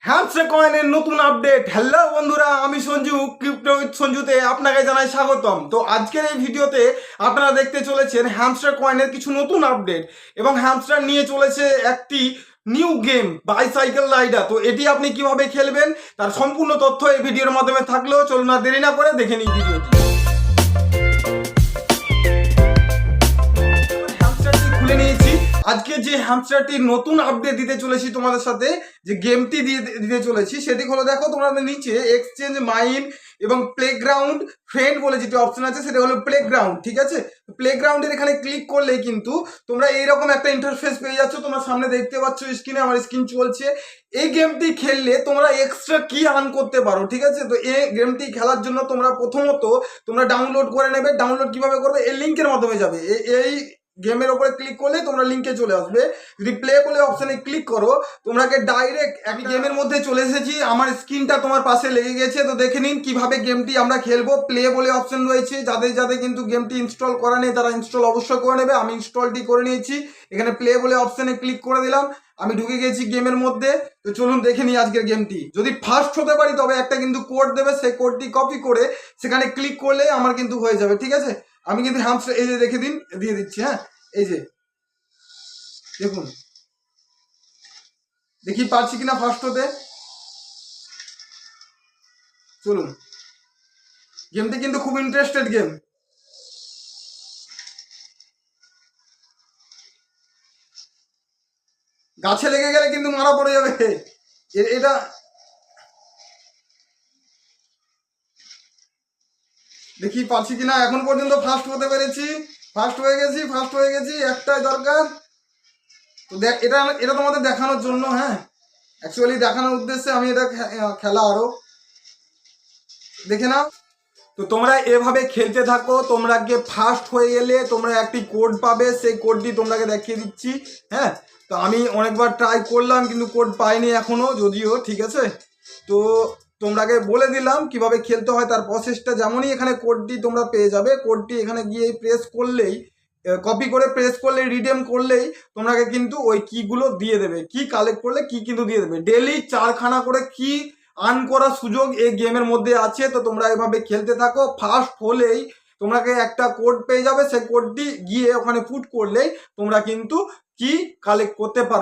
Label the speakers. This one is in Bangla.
Speaker 1: হ্যামস্টার কয়েনের নতুন আপডেট। হ্যালো বন্ধুরা, আমি সঞ্জু, ক্রিপ্টো উইথ সঞ্জুতে আপনাকে জানাই স্বাগতম। তো আজকের এই ভিডিওতে আপনারা দেখতে চলেছেন হ্যামস্টার কয়েনের কিছু নতুন আপডেট এবং হ্যামস্টার নিয়ে চলেছে একটি নিউ গেম বাইসাইকেল রাইডার। তো এটি আপনি কিভাবে খেলবেন তার সম্পূর্ণ তথ্য এই ভিডিওর মাধ্যমে থাকলেও চলুন না দেরি না করে দেখে নিই ভিডিওটি। হ্যামস্টারটি খুলে নিয়েছি। আজকে যে হ্যামস্টারটির নতুন আপডেট দিতে চলেছি তোমাদের সাথে, যে গেমটি দিতে চলেছি সেটি হলো, দেখো তোমাদের নিচে এক্সচেঞ্জ মাইন এবং প্লেগ্রাউন্ড ফ্রেন্ড বলে যেটি অপশন আছে সেটা হলো প্লেগ্রাউন্ড। ঠিক আছে, প্লেগ্রাউন্ডের এখানে ক্লিক করলেই কিন্তু তোমরা এইরকম একটা ইন্টারফেস পেয়ে যাচ্ছ। তোমরা সামনে দেখতে পাচ্ছ স্ক্রিনে, আমার স্ক্রিন চলছে। এই গেমটি খেললে তোমরা এক্সট্রা কি আর্ন করতে পারো। ঠিক আছে, তো এই গেমটি খেলার জন্য তোমরা প্রথমত তোমরা ডাউনলোড করে নেবে। ডাউনলোড কিভাবে করবে, এই লিঙ্কের মাধ্যমে যাবে। এই গেমের ওপরে ক্লিক করলে তোমরা লিঙ্কে চলে আসবে। যদি প্লে বলে অপশনে ক্লিক করো তোমাকে ডাইরেক্ট আমি গেমের মধ্যে চলে এসেছি। আমার স্ক্রিনটা তোমার পাশে লেগে গেছে, তো দেখে নিন কিভাবে গেমটি আমরা খেলবো। প্লে বলে অপশন রয়েছে, যাদের যাদের কিন্তু গেমটি ইনস্টল করা নেই তারা ইনস্টল অবশ্যই করে নেবে। আমি ইনস্টলটি করে নিয়েছি। এখানে প্লে বলে অপশনে ক্লিক করে দিলাম, আমি ঢুকে গেছি গেমের মধ্যে। তো চলুন দেখে নিই আজকের গেমটি। যদি ফার্স্ট হতে পারি তবে একটা কিন্তু কোড দেবে, সেই কোডটি কপি করে সেখানে ক্লিক করলে আমার কিন্তু হয়ে যাবে। ঠিক আছে, আমি কিন্তু হ্যামস্টার এই যে দেখে দিন দিয়ে দিচ্ছি। হ্যাঁ, এই যে দেখুন, দেখি পারছি কিনা ফার্স্ট হতে। চলুন, গেমটি কিন্তু খুব ইন্টারেস্টেড গেম। গাছে লেগে গেলে কিন্তু মারা পড়ে যাবে এটা। দেখি পারছি কিনা। এখন পর্যন্ত ফার্স্ট হতে পেরেছি, ফার্স্ট হয়ে গেছি। একটাই দরকার। তো এটা এটা তোমাদের দেখানোর জন্য, হ্যাঁ, অ্যাকচুয়ালি দেখানোর উদ্দেশ্যে আমি এটা খেলা আরো দেখে নাও। তো তোমরা এভাবে খেলতে থাকো। তোমরা গিয়ে ফার্স্ট হয়ে গেলে তোমরা একটি কোড পাবে, সেই কোডটি তোমাকে দেখিয়ে দিচ্ছি। হ্যাঁ, তো আমি অনেকবার ট্রাই করলাম কিন্তু কোড পাইনি এখনো যদিও। ঠিক আছে, তো তোমরাকে বলে দিলাম কিভাবে খেলতে হয় তার প্রসেসটা। যেমনই এখানে কোডটি তোমরা পেয়ে যাবে, কোডটি এখানে গিয়ে প্রেস করলেই, কপি করে প্রেস করলেই, রিডেম করলেই তোমাকে কিন্তু ওই কিগুলো দিয়ে দেবে। কি কালেক্ট করলে কি কিন্তু দিয়ে দেবে। ডেলি 4খানা করে কি আর্ন করার সুযোগ এই গেমের মধ্যে আছে। তো তোমরা এভাবে খেলতে থাকো। ফার্স্ট হলেই তোমাকে একটা কোড পেয়ে যাবে, সেই কোডটি গিয়ে ওখানে পুট করলেই তোমরা কিন্তু কি কালেক্ট করতে পারো।